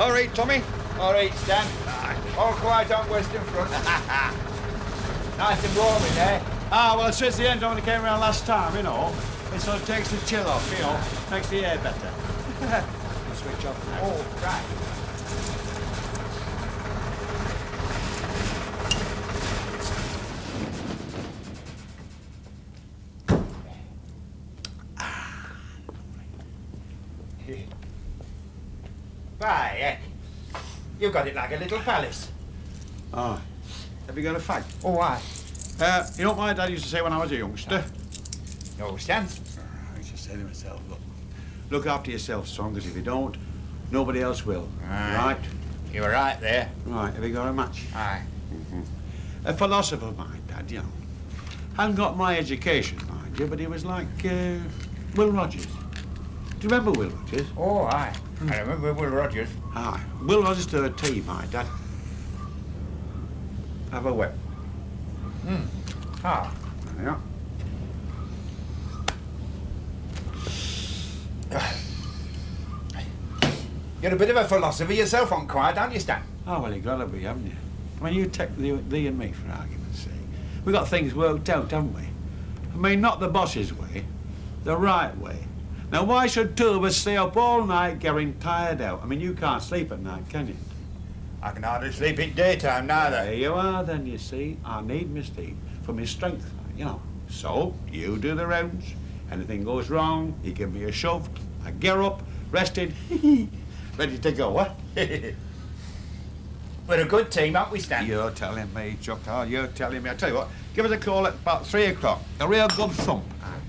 All right, Tommy. All right, Stan. Aye. All quiet on Western Front. Nice and warm in there. Ah, well, since the end when it came around last time, you know, it sort of takes the chill off, you know, makes the air better. You switch off now. Oh, right. Why, heck. You've got it like a little palace. Oh, have you got a fag? Oh, why? You know what my dad used to say when I was a youngster? No, Stan. I used to say to myself, look after yourself, son, because if you don't, nobody else will. Aye. Right? You were right there. Right, have you got a match? Aye. A philosopher, my dad, you know. Hadn't got my education, mind you, but he was like Will Rogers. Do you remember Will Rogers? Oh, aye. I remember Will Rogers. Aye. Will Rogers to a T, my dad. Have a whip. Ah. Yeah. You're a bit of a philosopher yourself on quiet, aren't you, Stan? Oh, well, you got to be, haven't you? I mean, you take thee and me, for argument's sake. We got things worked out, haven't we? I mean, not the boss's way, the right way. Now, why should two of us stay up all night getting tired out? I mean, you can't sleep at night, can you? I can hardly sleep in daytime, neither. There you are, then, you see. I need my sleep for my strength, you know. So, you do the rounds. Anything goes wrong, you give me a shove. I get up, rested, ready to go, what? We're a good team, aren't we, Stan? You're telling me, Chuck. Oh, you're telling me. I tell you what, give us a call at about 3 o'clock. A real good thump.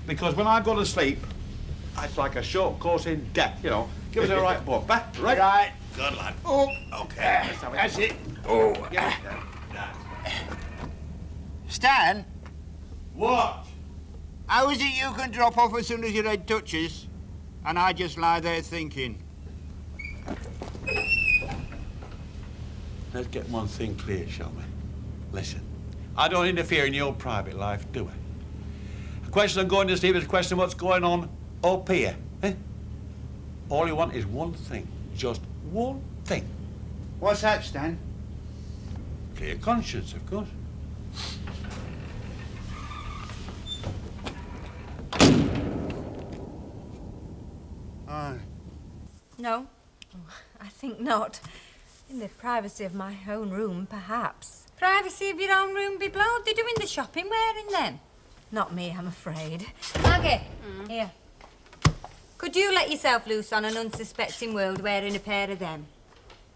Because when I go to sleep, it's like a short course in death, you know. Give us a right bump, eh? Right? Right. Good lad. Oh, Okay. that's it. Oh. Yeah. Stan, What? how is it you can drop off as soon as your head touches, and I just lie there thinking? Let's get one thing clear, shall we? Listen, I don't interfere in your private life, do I? A question of going to sleep is a question of what's going on up here, eh? All you want is one thing, just one thing. What's that, Stan? Clear conscience, of course. No, I think not. In the privacy of my own room, perhaps. Privacy of your own room be blowed. They're doing the shopping wearing them. Not me, I'm afraid. Maggie, here. Could you let yourself loose on an unsuspecting world wearing a pair of them?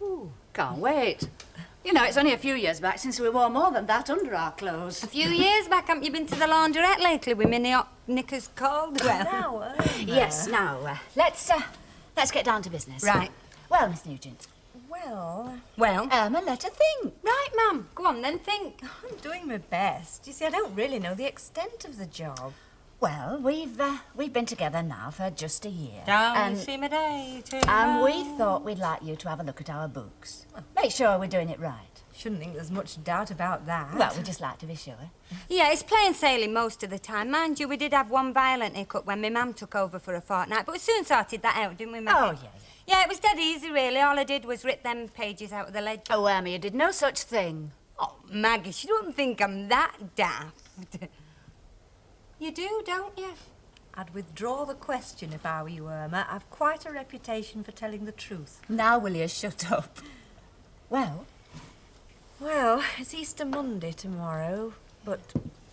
Ooh, can't wait. You know, it's only a few years back since we wore more than that under our clothes. A few years back, haven't you been to the laundrette lately with mini hot knickers Caldwell? Now, Yes, now, let's get down to business. Right. Well, Miss Nugent. Well, Irma, let her think. right, ma'am. Go on then, think. I'm doing my best. You see, I don't really know the extent of the job. Well, we've been together now for just a year. Don't see my day too And we long. thought we'd like you to have a look at our books. Make sure we're doing it right. Shouldn't think there's much doubt about that. Well, we just like to be sure. Yeah, it's plain sailing most of the time. Mind you, we did have one violent hiccup when my mum took over for a fortnight, but we soon sorted that out, didn't we, Maggie? Oh, yeah. Yeah, it was dead easy, really. All I did was rip them pages out of the ledger. Oh, Irma, you did no such thing. Oh, Maggie, she don't think I'm that daft. You do, don't you? I'd withdraw the question if I were you, Irma. I've quite a reputation for telling the truth. Now will you shut up? Well, Well, it's Easter Monday tomorrow, but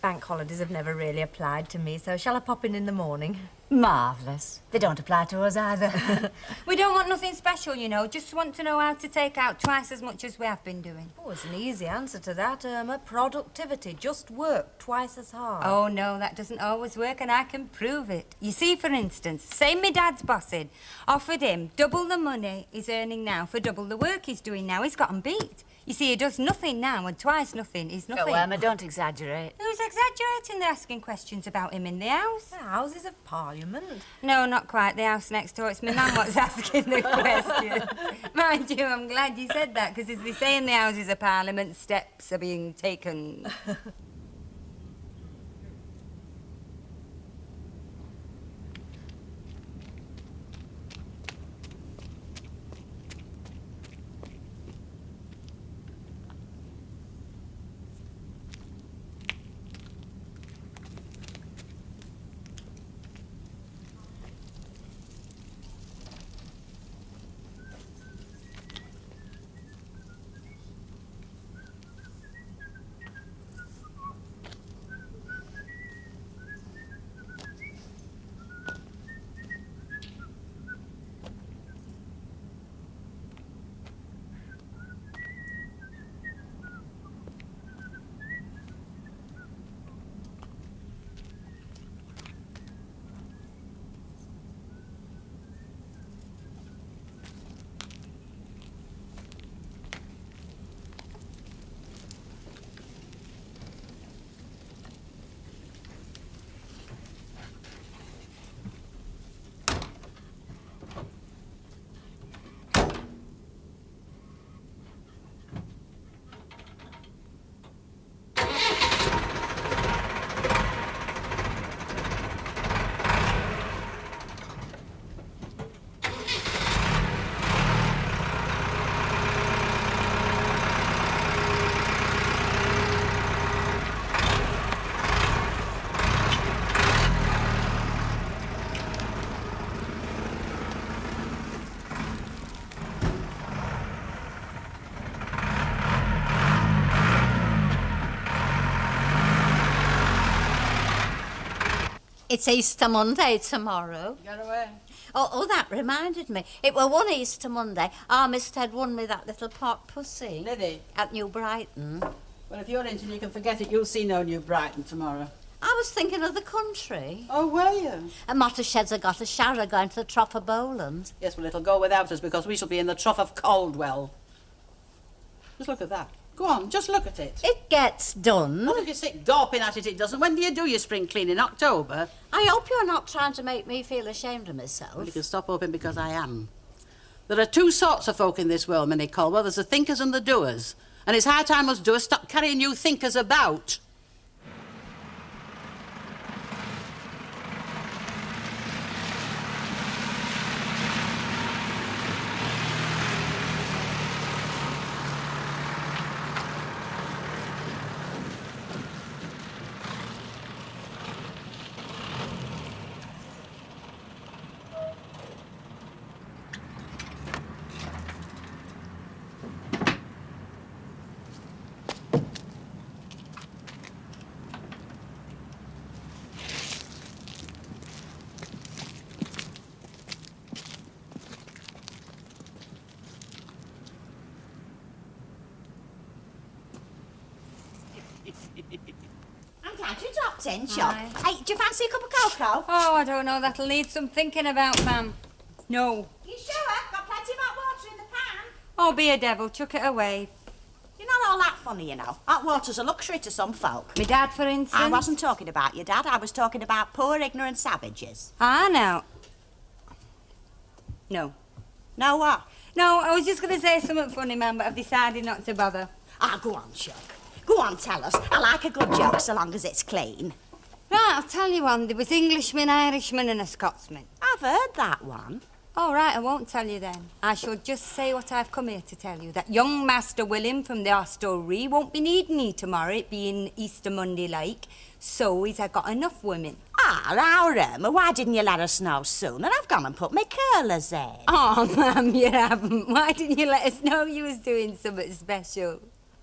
bank holidays have never really applied to me, so shall I pop in the morning? marvellous. They don't apply to us either. We don't want nothing special, you know. Just want to know how to take out twice as much as we have been doing. Oh, it's an easy answer to that, Irma. Productivity. Just work twice as hard. Oh, no, that doesn't always work, and I can prove it. You see, for instance, say my dad's bossing offered him double the money he's earning now for double the work he's doing now. He's got 'em beat. You see, he does nothing now, and twice nothing is nothing. Oh, Irma, don't exaggerate. Who's exaggerating? They're asking questions about him in the house. The Houses of Parliament. No, not quite. The house next door. It's my mum what's asking the question. Mind you, I'm glad you said that, because as they say in the Houses of Parliament, steps are being taken. It's Easter Monday tomorrow. Get away. Oh, that reminded me. It were one Easter Monday. Our Miss Ted won me that little pot pussy. Did he? At New Brighton. Well, if you're into you can forget it. You'll see no New Brighton tomorrow. I was thinking of the country. Oh, were you? And Mottershed's have got a shower going to the Trough of Bowland. Yes, well, it'll go without us because we shall be in the Trough of Caldwell. Just look at that. Go on, just look at it. It gets done. What if you sit gawping at it, it doesn't? When do you do your spring clean? In October? I hope you're not trying to make me feel ashamed of myself. Well, you can stop hoping because I am. There are two sorts of folk in this world, Minnie Caldwell. There's the thinkers and the doers. And it's high time us doers stop carrying you thinkers about. I'm glad you dropped in, Chuck. Hey, do you fancy a cup of cocoa? Oh, I don't know. That'll need some thinking about, ma'am. No. You sure? Got plenty of hot water in the pan. Oh, be a devil. Chuck it away. You're not all that funny, you know. Hot water's a luxury to some folk. My dad, for instance. I wasn't talking about your dad. I was talking about poor, ignorant savages. Ah, no. No. No what? No, I was just going to say something funny, ma'am, but I've decided not to bother. Ah, go on, Chuck. Go on, tell us. I like a good joke so long as it's clean. Right, I'll tell you one. There was Englishmen, Irishmen and a Scotsman. I've heard that one. All right, I won't tell you then. I shall just say what I've come here to tell you. That young Master William from the hostelry won't be needing ye tomorrow, it being Easter Monday like. So he's got enough women. Ah, Rowram, why didn't you let us know sooner? I've gone and put my curlers in. Oh, ma'am, you haven't. Why didn't you let us know you was doing something special?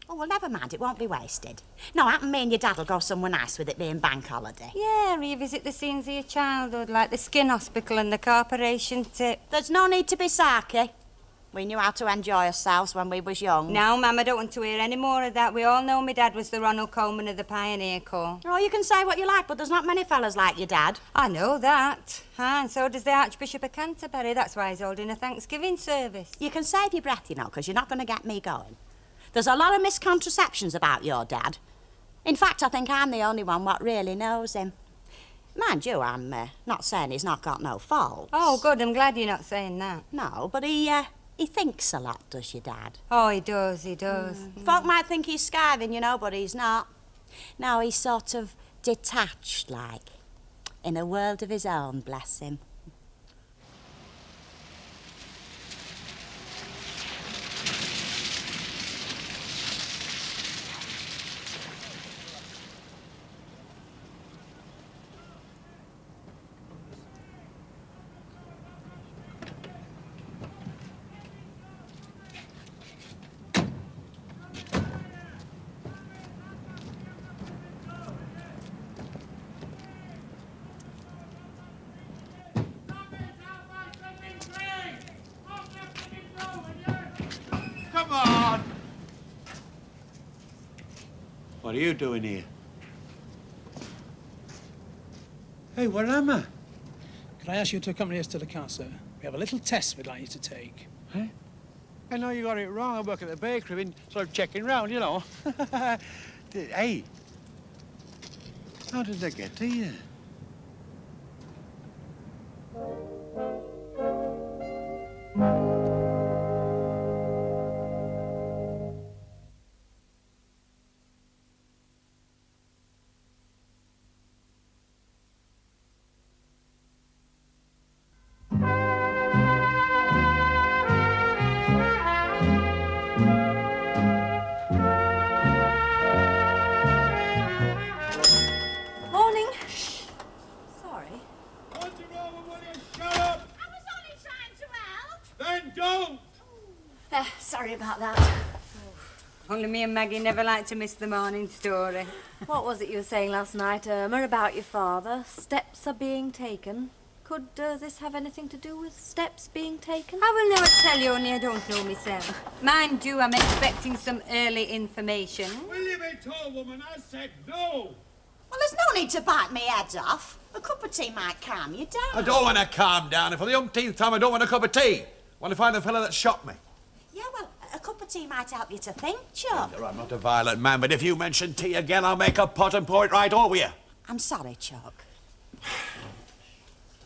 Oh, well, never mind. It won't be wasted. No, happen me and your dad'll go somewhere nice with it being bank holiday. Yeah, revisit the scenes of your childhood, like the skin hospital and the corporation tip. There's no need to be sarky. We knew how to enjoy ourselves when we was young. No, ma'am, I don't want to hear any more of that. We all know my dad was the Ronald Coleman of the Pioneer Corps. Oh, you can say what you like, but there's not many fellas like your dad. I know that. And so does the Archbishop of Canterbury. That's why he's holding a Thanksgiving service. You can save your breath, you know, because you're not going to get me going. There's a lot of misconceptions about your dad. In fact, I think I'm the only one what really knows him. Mind you, I'm not saying he's not got no faults. Oh, good. I'm glad you're not saying that. No, but he thinks a lot, does your dad? Oh, he does, he does. Folk might think he's skiving, you know, but he's not. No, he's sort of detached, like, in a world of his own, bless him. Come on! What are you doing here? Hey, where am I? Could I ask you to accompany us to the car, sir? We have a little test we'd like you to take. Hey? I know you got it wrong. I work at the bakery, been sort of checking round, you know. Hey, how did I get to you? Morning. Sorry. What's wrong with you? Shut up! I was only trying to help. Then don't! Sorry about that. Only me and Maggie never like to miss the morning story. What was it you were saying last night, Irma, about your father? Steps are being taken. Could this have anything to do with steps being taken? I will never tell you, only I don't know myself. Mind you, I'm expecting some early information. Will you be told, woman? I said no. Well, there's no need to bite me head off. A cup of tea might calm you down. I don't want to calm down. And for the umpteenth time, I don't want a cup of tea. I want to find the fellow that shot me. Yeah, well, a cup of tea might help you to think, Chuck. I'm not a violent man, but if you mention tea again, I'll make a pot and pour it right over you. I'm sorry, Chuck.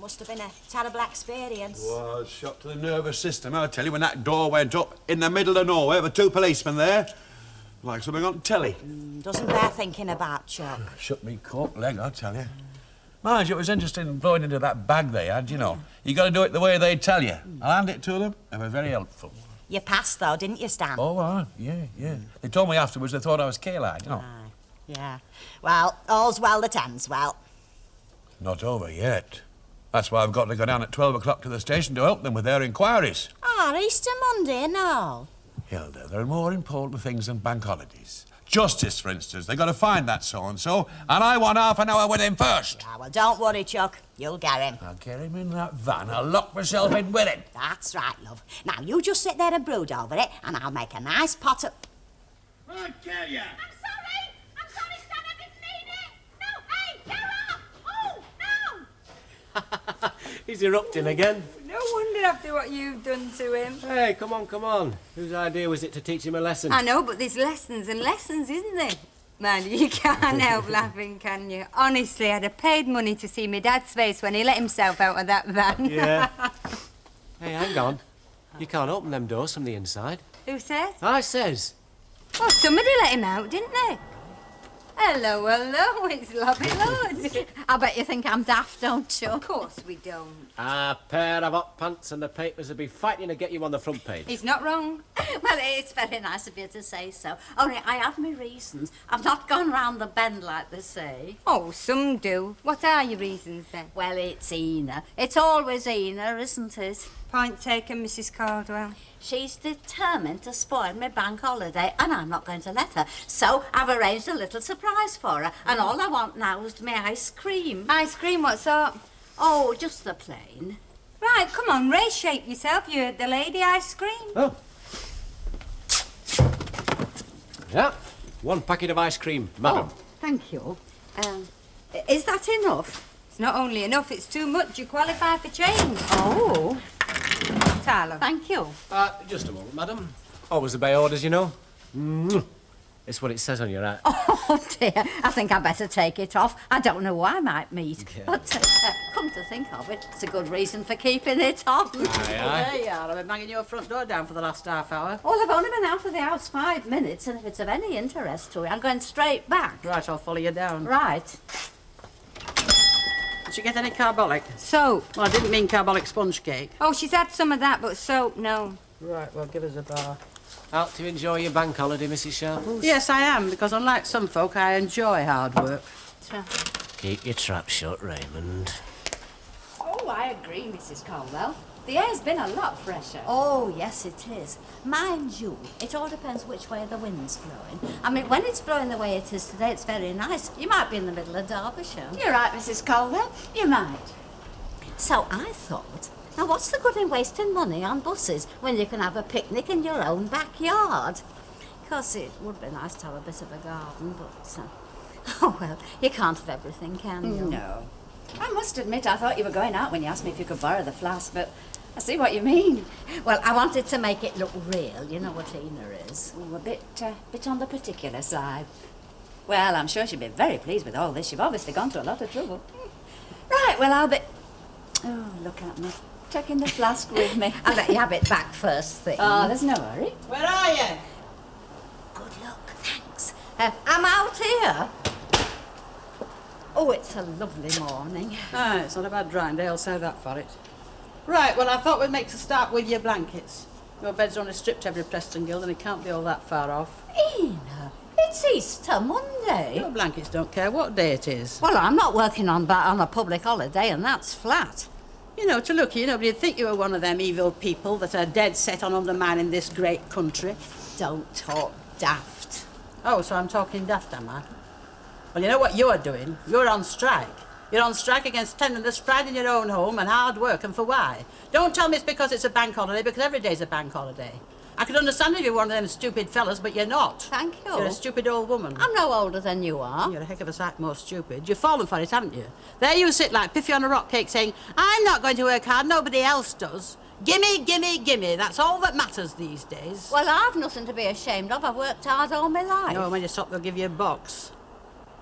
Must have been a terrible experience. Was shot to the nervous system. I'll tell you, when that door went up in the middle of nowhere with 2 policemen there, like something on telly. Doesn't bear thinking about, Chuck. Shut me cork leg, I'll tell you. Mind you, it was interesting blowing into that bag they had, you know. You got to do it the way they tell you. I'll hand it to them. They were very helpful. You passed, though, didn't you, Stan? Oh, yeah. They told me afterwards they thought I was K-Lad, you know. Aye, yeah. Well, all's well that ends well. Not over yet. That's why I've got to go down at 12 o'clock to the station to help them with their inquiries. Easter Monday and all. Hilda, there are more important things than bank holidays. Justice, for instance. They've got to find that so-and-so, and I want half an hour with him first. Yeah, well, don't worry, Chuck. You'll get him. I'll get him in that van. I'll lock myself in with him. That's right, love. Now, you just sit there and brood over it, and I'll make a nice pot of... I'll kill you. I'm sorry, Stan, I didn't mean it! No, hey, get off! Oh, no! He's erupting again. No wonder after what you've done to him. Hey, come on. Whose idea was it to teach him a lesson? I know, but there's lessons and lessons, isn't there? Man, you can't help laughing, can you? Honestly, I'd have paid money to see my dad's face when he let himself out of that van. Yeah. Hey, hang on. You can't open them doors from the inside. Who says? I says. Well, somebody let him out, didn't they? Hello, it's Lobby Lord. I bet you think I'm daft, don't you? Of course we don't. A pair of hot pants and the papers will be fighting to get you on the front page. He's not wrong. Well, it's very nice of you to say so. Only I have my reasons. I've not gone round the bend like they say. Oh, some do. What are your reasons, then? Well, it's Ina. It's always Ina, isn't it? Point taken, Mrs. Caldwell. She's determined to spoil my bank holiday, and I'm not going to let her. So I've arranged a little surprise for her, and all I want now is my ice cream. Ice cream, what sort? Oh, just the plain. Right, come on, Ray, shape yourself. You heard the lady ice cream. Oh. Yeah, 1 packet of ice cream, madam. Oh, thank you. Is that enough? It's not only enough, it's too much. You qualify for change. Oh, Tyler. thank you. Just a moment, madam. Always obey orders, you know. It's what it says on your hat. Oh, dear. I think I'd better take it off. I don't know who I might meet. Yeah. But come to think of it, it's a good reason for keeping it on. Aye. There you are. I've been banging your front door down for the last half hour. Well, I've only been out of the house 5 minutes, and if it's of any interest to you, I'm going straight back. Right, I'll follow you down. Right. Did you get any carbolic? Soap. Well, I didn't mean carbolic sponge cake. Oh, she's had some of that, but soap, no. Right, well, give us a bar. Out to enjoy your bank holiday, Mrs. Sharples? Yes, I am, because unlike some folk, I enjoy hard work. Keep your trap shut, Raymond. Oh, I agree, Mrs. Caldwell. The air's been a lot fresher. Oh, yes, it is. Mind you, it all depends which way the wind's blowing. I mean, when it's blowing the way it is today, it's very nice. You might be in the middle of Derbyshire. You're right, Mrs. Caldwell. You might. So I thought, now what's the good in wasting money on buses when you can have a picnic in your own backyard? Of course, it would be nice to have a bit of a garden, but... oh, well, you can't have everything, can you? No. I must admit, I thought you were going out when you asked me if you could borrow the flask, but I see what you mean. Well, I wanted to make it look real. You know what Ina is. Oh, a bit on the particular side. Well, I'm sure she'll be very pleased with all this. You've obviously gone to a lot of trouble. Right, well, I'll be... Oh, look at me. Taking the flask with me. I'll let you have it back first thing. Oh, there's no hurry. Where are you? Good luck, thanks. I'm out here. Oh, it's a lovely morning. Ah, it's not a bad drying day, I'll say that for it. Right, well, I thought we'd make a start with your blankets. Your bed's only stripped every Preston Guild and it can't be all that far off. Ina, it's Easter Monday. Your blankets don't care what day it is. Well, I'm not working on a public holiday, and that's flat. You know, to look at you, nobody'd think you were one of them evil people that are dead set on undermining this great country. Don't talk daft. Oh, so I'm talking daft, am I? Well, you know what you're doing? You're on strike. You're on strike against tenderness, pride in your own home and hard work, and for why? Don't tell me it's because it's a bank holiday, because every day's a bank holiday. I could understand if you're one of them stupid fellas, but you're not. Thank you. You're a stupid old woman. I'm no older than you are. You're a heck of a sight more stupid. You've fallen for it, haven't you? There you sit like Piffy on a rock cake saying, I'm not going to work hard, nobody else does. Gimme, gimme, gimme. That's all that matters these days. Well, I've nothing to be ashamed of. I've worked hard all my life. No, when you stop, they'll give you a box.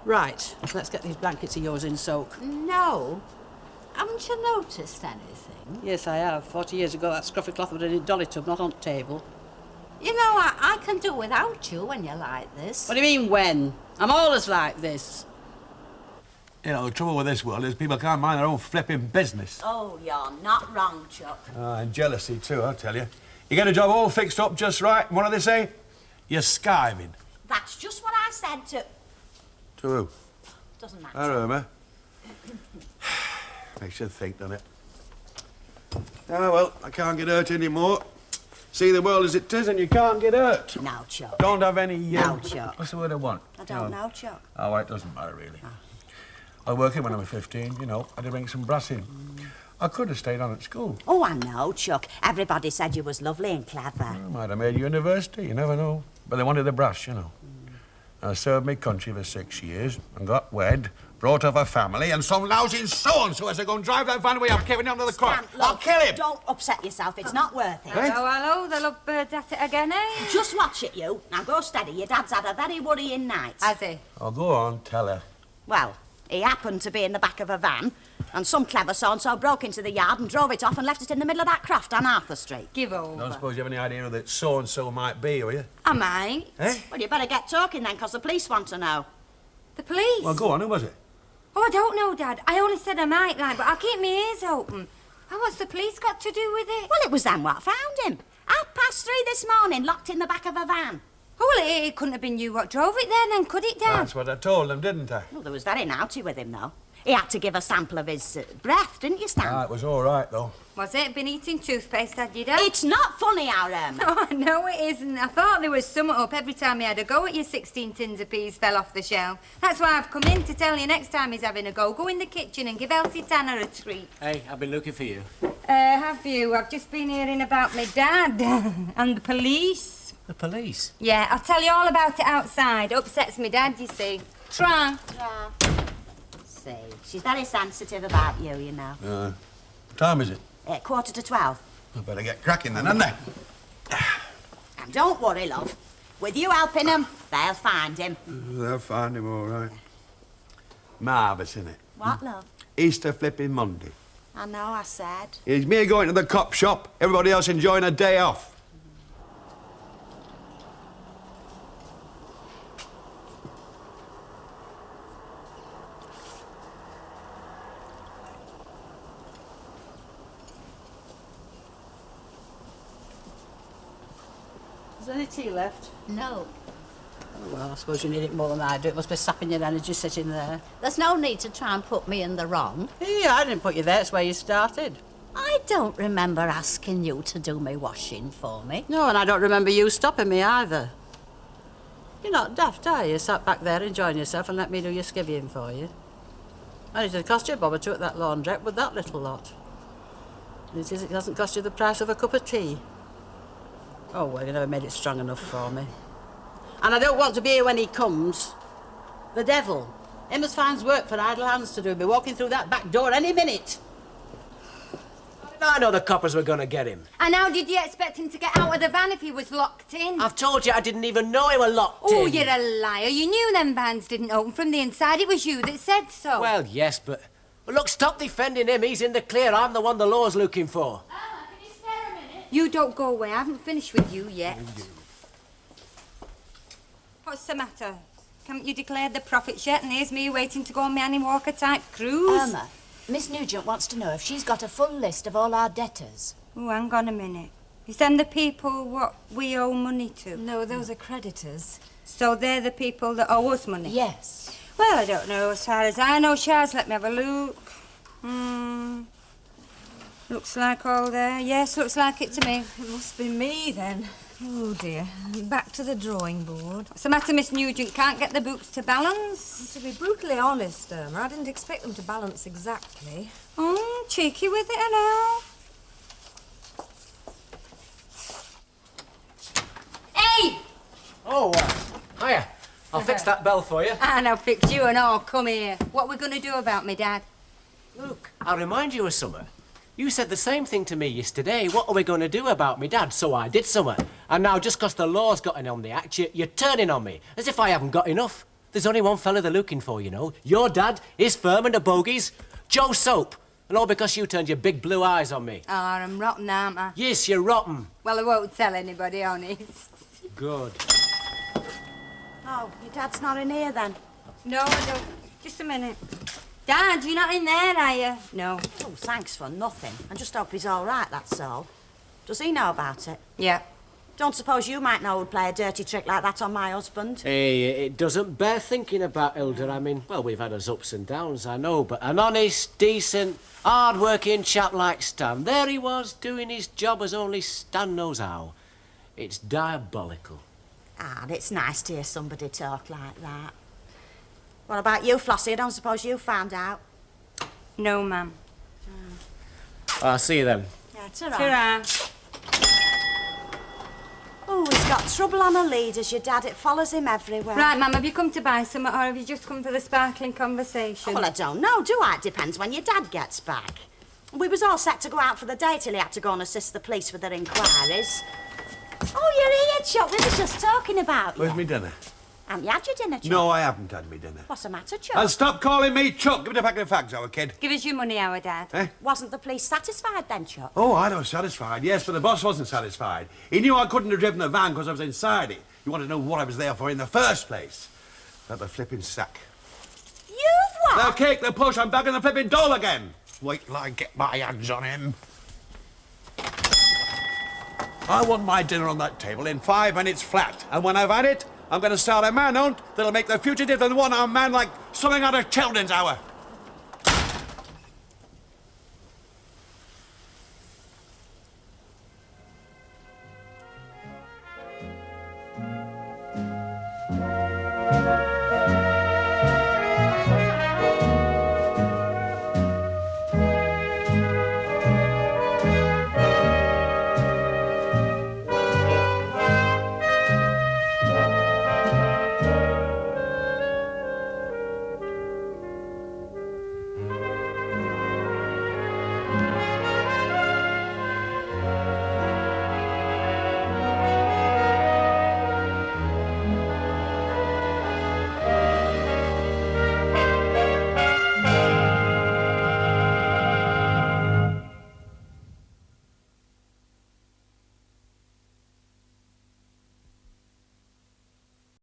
Right, let's get these blankets of yours in soak. No. Haven't you noticed anything? Yes, I have. 40 years ago, that scruffy cloth was in a dolly tub, not on the table. You know, I can do without you when you're like this. What do you mean, when? I'm always like this. You know, the trouble with this world is people can't mind their own flipping business. Oh, you're not wrong, Chuck. And jealousy, too, I'll tell you. You get a job all fixed up just right, and what do they say? You're skiving. That's just what I said to... To who? Doesn't matter. I remember. Makes you think, doesn't it? Oh, well, I can't get hurt anymore. See the world as it is, and you can't get hurt. No, Chuck. Don't have any... No, Chuck. What's the word I want? I don't know, Chuck. Oh, well, it doesn't matter, really. I was working when I was 15, you know. I had to bring some brass in. I could have stayed on at school. Oh, I know, Chuck. Everybody said you was lovely and clever. I might have made university, you never know. But they wanted the brass, you know. I served my country for 6 years and got wed, brought up a family, and some lousy so-and-so has to go and drive that van away. I'm giving him to the court. I'll kill him. Don't upset yourself. It's not worth it. Hello, hello, the lovebirds at it again, eh? Just watch it, you. Now go steady. Your dad's had a very worrying night. Has he? Oh, go on, tell her. Well, he happened to be in the back of a van, and some clever so-and-so broke into the yard and drove it off and left it in the middle of that croft on Arthur Street. Give over. Don't suppose you have any idea who that so-and-so might be, do you? I might. Eh? Well, you better get talking then, because the police want to know. The police? Well, go on, who was it? Oh, I don't know, Dad. I only said I might, like, but I'll keep my ears open. And what's the police got to do with it? Well, it was them what found him. 3:30 this morning, locked in the back of a van. Oh, well, it couldn't have been you what drove it there then, could it, Dad? That's what I told them, didn't I? Well, they was very naughty with him, though. He had to give a sample of his breath, didn't you, Stan? Ah, it was all right, though. Was it? Been eating toothpaste, had you, Dad? It's not funny, Aaron. Oh, no, it isn't. I thought there was something up every time he had a go at you. 16 tins of peas fell off the shelf. That's why I've come in to tell you next time he's having a go in the kitchen and give Elsie Tanner a treat. Hey, I've been looking for you. Have you? I've just been hearing about my dad and the police. The police? Yeah, I'll tell you all about it outside. Upsets me dad, you see. Try. See, she's very sensitive about you, you know. What time is it? 12:15. I better get cracking then, hadn't I? And don't worry, love. With you helping them, they'll find him. They'll find him all right. Marvellous, isn't it? What, love? Easter flipping Monday. I know, I said. It's me going to the cop shop, everybody else enjoying a day off. Is there any tea left? No. Oh, well, I suppose you need it more than I do. It must be sapping your energy sitting there. There's no need to try and put me in the wrong. Yeah, I didn't put you there. It's where you started. I don't remember asking you to do my washing for me. No, and I don't remember you stopping me either. You're not daft, are you? Sat back there enjoying yourself and let me do your skivvying for you. And it'd cost you a bob or two at that laundrette with that little lot. And it hasn't cost you the price of a cup of tea. Oh, well, you never made it strong enough for me. And I don't want to be here when he comes. The devil. Him as finds work for idle hands to do. He'll be walking through that back door any minute. I know the coppers were going to get him. And how did you expect him to get out of the van if he was locked in? I've told you I didn't even know he were locked in. Oh, you're a liar. You knew them vans didn't open from the inside. It was you that said so. Well, yes, but... Well, look, stop defending him. He's in the clear. I'm the one the law's looking for. Alma, can you spare a minute? You don't go away. I haven't finished with you yet. What's the matter? Haven't you declared the profits yet? And here's me waiting to go on my Annie Walker-type cruise. Alma, Miss Nugent wants to know if she's got a full list of all our debtors. Oh, hang on a minute. Is them the people what we owe money to? No, those are creditors. So they're the people that owe us money? Yes. Well, I don't know. As far as I know, Shaz, let me have a look. Looks like all there. Yes, looks like it to me. It must be me, then. Oh, dear. Back to the drawing board. What's the matter, Miss Nugent? Can't get the boots to balance? To be brutally honest, Irma, I didn't expect them to balance exactly. Oh, cheeky with it, I know. Hey! Oh, hiya. I'll fix that bell for you. And I'll fix you and all. Come here. What are we going to do about me, Dad? Look, I'll remind you of something. You said the same thing to me yesterday. What are we going to do about me dad? So I did something. And now, just 'cause the law's gotten on the act, you're turning on me, as if I haven't got enough. There's only one fella they're looking for, you know. Your dad, his firm and the bogies, Joe Soap. And all because you turned your big blue eyes on me. Oh, I'm rotten, aren't I? Yes, you're rotten. Well, I won't tell anybody, honest. Good. Oh, your dad's not in here then? No, I don't. Just a minute. Dad, you're not in there, are you? No. Oh, thanks for nothing. I just hope he's all right, that's all. Does he know about it? Yeah. Don't suppose you might know who'd play a dirty trick like that on my husband? Hey, it doesn't bear thinking about, Hilda. I mean, well, we've had us ups and downs, I know, but an honest, decent, hard-working chap like Stan, there he was, doing his job as only Stan knows how. It's diabolical. Ah, it's nice to hear somebody talk like that. What about you, Flossie? I don't suppose you found out? No, ma'am. I'll see you then. Yeah, ta-ra. Ta-ra. Oh, he's got trouble on a lead as your dad. It follows him everywhere. Right, ma'am, have you come to buy some, or have you just come for the sparkling conversation? Well, I don't know, do I? It depends when your dad gets back. We was all set to go out for the day till he had to go and assist the police with their inquiries. Oh, you're here, Chuck. We was just talking about you. Where's me dinner? Haven't you had your dinner, Chuck? No, I haven't had me dinner. What's the matter, Chuck? And stop calling me Chuck. Give me a packet of fags, our kid. Give us your money, our Dad. Eh? Wasn't the police satisfied then, Chuck? Oh, I was satisfied, yes, but the boss wasn't satisfied. He knew I couldn't have driven the van because I was inside it. He wanted to know what I was there for in the first place. About the flipping sack. You've what? The kick, the push, I'm back in the flipping doll again. Wait till I get my hands on him. I want my dinner on that table in 5 minutes flat. And when I've had it, I'm going to start a manhunt that'll make the fugitive and one-armed man like something out of Children's Hour.